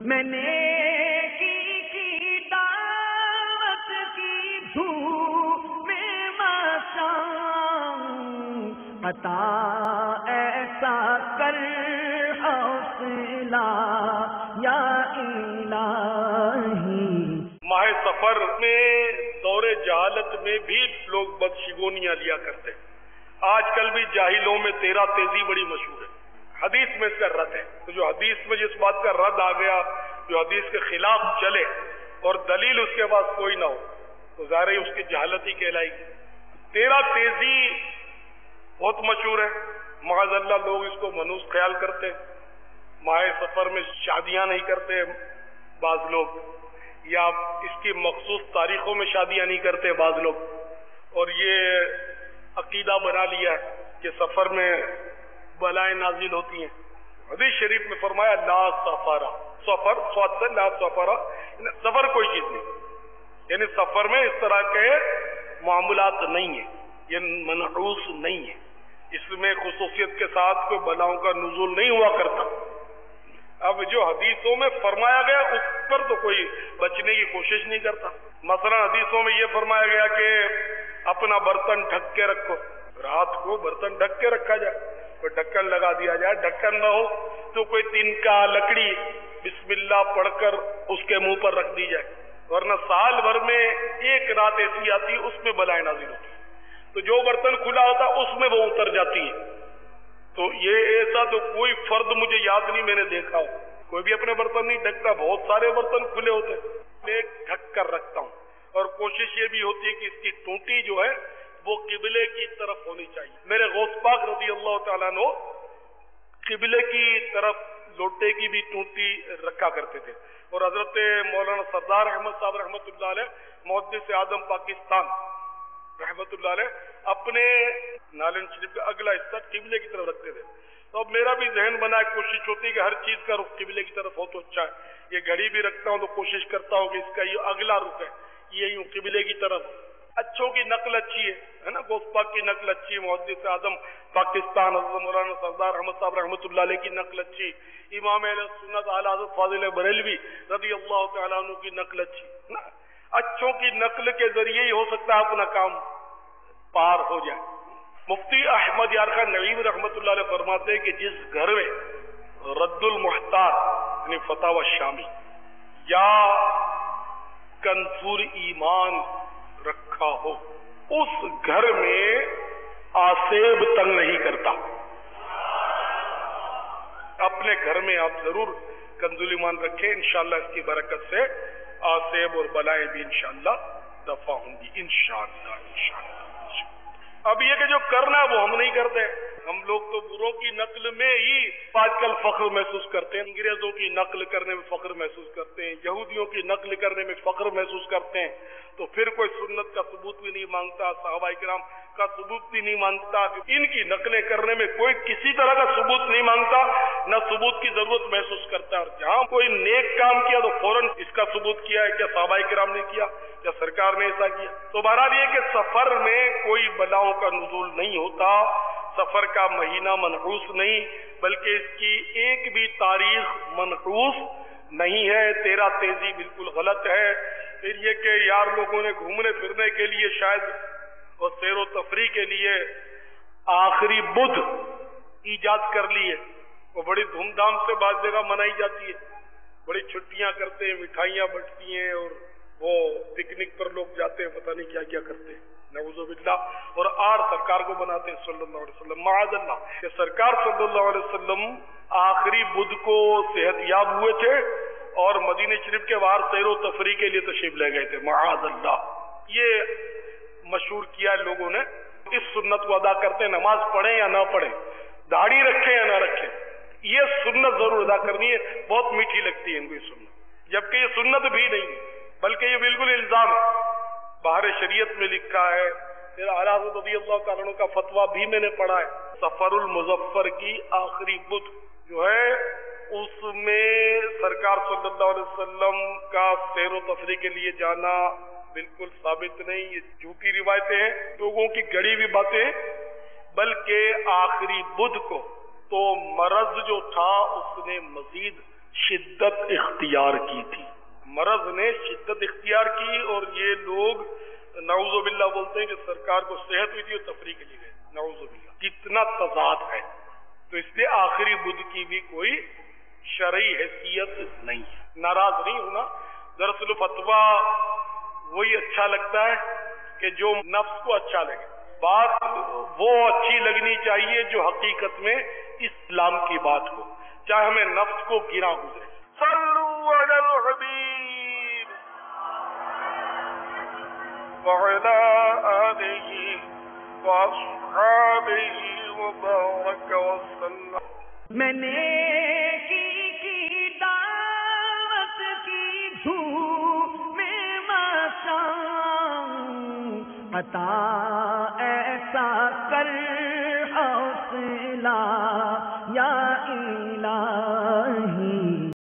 میں نیکی دعوت کی دھوپ میں مچاؤں، عطا ایسا کر حوصلہ یا الہی۔ ماہ سفر میں دور جہالت میں بھی لوگ بدشگونیاں لیا کرتے ہیں۔ آج کل بھی جاہلوں میں تیرا تیزی بڑی مشہور ہے، حدیث میں اس کا رد ہے۔ تو جو حدیث میں جس بات کا رد آ گیا، جو حدیث کے خلاف چلے اور دلیل اس کے پاس کوئی نہ ہو، تو ظاہر ہے اس کی جہالت ہی کہلائے گی۔ تیرا تیزی بہت مشہور ہے، معاذ اللہ لوگ اس کو منحوس خیال کرتے ہیں۔ ماہ سفر میں شادیاں نہیں کرتے بعض لوگ، یا اس کی مخصوص تاریخوں میں شادیاں نہیں کرتے بعض لوگ، اور یہ عقیدہ بنا لیا ہے کہ سفر میں بلائیں نازل ہوتی ہیں۔ حدیث شریف میں فرمایا لا سفارہ، سفر سواد سے لا سفارہ، سفر کوئی چیز نہیں، یعنی سفر میں اس طرح کے معاملات نہیں ہیں، یہ منحوس نہیں ہے، اس میں خصوصیت کے ساتھ کوئی بلاؤں کا نزول نہیں ہوا کرتا۔ اب جو حدیثوں میں فرمایا گیا اس پر تو کوئی بچنے کی کوشش نہیں کرتا۔ مثلا حدیثوں میں یہ فرمایا گیا کہ اپنا برتن ڈھک کے رکھو، رات کو برتن ڈھک کے رکھا جائے، کوئی ڈھکن لگا دیا جائے، ڈھکن نہ ہو تو کوئی تنکا لکڑی بسم اللہ پڑھ کر اس کے منہ پر رکھ دی جائے، ورنہ سال بھر میں ایک رات ایسی آتی اس میں بلائیں نازل ہوتی، تو جو برتن کھلا ہوتا اس میں وہ اتر جاتی ہے۔ تو یہ ایسا تو کوئی فرد مجھے یاد نہیں میں نے دیکھا ہو، کوئی بھی اپنے برتن نہیں ڈھکتا، بہت سارے برتن کھلے ہوتے، میں ڈھک کر رکھتا ہوں، اور کوشش یہ بھی ہوتی ہے کہ اس کی ٹوٹی جو ہے وہ قبلے کی طرف ہونی چاہیے۔ میرے غوث پاک رضی اللہ تعالیٰ عنہ قبلے کی طرف لوٹے کی بھی ٹوٹی رکھا کرتے تھے، اور حضرت مولانا سردار احمد صاحب رحمۃ اللہ علیہ محدث اعظم پاکستان رحمۃ اللہ علیہ اپنے نالن شریف کا اگلا حصہ قبلے کی طرف رکھتے تھے۔ تو اب میرا بھی ذہن بنا ہے، کوشش ہوتی ہے کہ ہر چیز کا رخ قبلے کی طرف ہو تو اچھا ہے۔ یہ گھڑی بھی رکھتا ہوں تو کوشش کرتا ہوں کہ اس کا یہ اگلا رخ ہے یہ یوں قبلے کی طرف۔ اچھوں کی نقل اچھی ہے نا، غوث پاک کی نقل اچھی، محدث اعظم پاکستان حضرت مولانا سردار احمد صاحب رحمۃ اللہ علیہ کی نقل اچھی، امام اہل سنت اعلی حضرت فاضل بریلوی رضی اللہ تعالیٰ عنہ کی نقل اچھی نا۔ اچھوں کی نقل کے ذریعے ہی ہو سکتا ہے اپنا کام پار ہو جائے۔ مفتی احمد یار خان نعیم رحمۃ اللہ علیہ فرماتے ہیں کہ جس گھر میں رد المحتار یعنی فتاوی شامی یا کنزور ایمان رکھا ہو، اس گھر میں آسیب تنگ نہیں کرتا۔ اپنے گھر میں آپ ضرور کنزول ایمان رکھیں، انشاءاللہ اس کی برکت سے آسیب اور بلائیں بھی انشاءاللہ دفع ہوں گی انشاءاللہ۔ اب یہ کہ جو کرنا ہے وہ ہم نہیں کرتے، ہم لوگ تو بروں کی نقل میں ہی آج کل فخر محسوس کرتے ہیں، انگریزوں کی نقل کرنے میں فخر محسوس کرتے ہیں، یہودیوں کی نقل کرنے میں فخر محسوس کرتے ہیں، تو پھر کوئی سنت کا ثبوت بھی نہیں مانگتا، صحابہ کرام کا ثبوت بھی نہیں مانگتا، ان کی نقلیں کرنے میں کوئی کسی طرح کا ثبوت نہیں مانگتا، نہ ثبوت کی ضرورت محسوس کرتا ہے، اور جہاں کوئی نیک کام کیا تو فوراً اس کا ثبوت کیا ہے، کیا صحابہ کرام نے کیا، کیا سرکار نے ایسا کیا۔ تو بہرحال یہ کہ سفر میں کوئی بلاؤں کا نزول نہیں ہوتا، سفر کا مہینہ منحوس نہیں، بلکہ اس کی ایک بھی تاریخ منحوس نہیں ہے۔ تیرا تیزی بالکل غلط ہے۔ پھر یہ کہ یار لوگوں نے گھومنے پھرنے کے لیے شاید اور سیر و تفریح کے لیے آخری بدھ ایجاد کر لی ہے، وہ بڑی دھوم دھام سے بعض جگہ منائی جاتی ہے، بڑی چھٹیاں کرتے ہیں، مٹھائیاں بٹتی ہیں، اور وہ پکنک پر لوگ جاتے ہیں، پتہ نہیں کیا کیا کرتے ہیں، نعوذ باللہ، اور آر سرکار کو بناتے ہیں صلی اللہ علیہ وسلم، معاذ اللہ کہ سرکار صلی اللہ علیہ وسلم آخری بدھ کو صحت یاب ہوئے تھے اور مدینہ شریف کے باہر سیر و تفریح کے لیے تشریف لے گئے تھے، معاذ اللہ۔ یہ مشہور کیا ہے لوگوں نے، اس سنت کو ادا کرتے ہیں، نماز پڑھیں یا نہ پڑھیں، داڑھی رکھیں یا نہ رکھیں، یہ سنت ضرور ادا کرنی ہے، بہت میٹھی لگتی ہے ان کو یہ سنت، جبکہ یہ سنت بھی نہیں ہے بلکہ یہ بالکل الزام ہے، باہر شریعت میں لکھا ہے، پھر اعلیٰ حضرت رضی اللہ تعالیٰ عنہ کا فتویٰ بھی میں نے پڑھا ہے، سفر المظفر کی آخری بدھ جو ہے اس میں سرکار صلی اللہ علیہ وسلم کا سیر و تفریح کے لیے جانا بالکل ثابت نہیں، یہ جھوٹی روایتیں ہیں، لوگوں کی گڑی ہوئی باتیں ہیں، بلکہ آخری بدھ کو تو مرض جو تھا اس نے مزید شدت اختیار کی تھی، مرض نے شدت اختیار کی، اور یہ لوگ نعوذ باللہ بولتے ہیں کہ سرکار کو صحت ہوئی تھی اور تفریح کے لیے گئے. نعوذ باللہ، کتنا تضاد ہے. تو اس لیے آخری بدھ کی بھی کوئی شرعی حیثیت نہیں ہے. ناراض نہیں ہونا، دراصل فتویٰ وہی اچھا لگتا ہے کہ جو نفس کو اچھا لگے. بات وہ اچھی لگنی چاہیے جو حقیقت میں اسلام کی بات ہو، چاہے ہمیں نفس کو گرا گزرے. صلوا علی الحبیب وعلی آلہ واصحابہ وبارک وسلم. میں نیکی کی دعوت کی دھوم میں مشاؤں، عطا ایسا کر حوصلہ یا الہ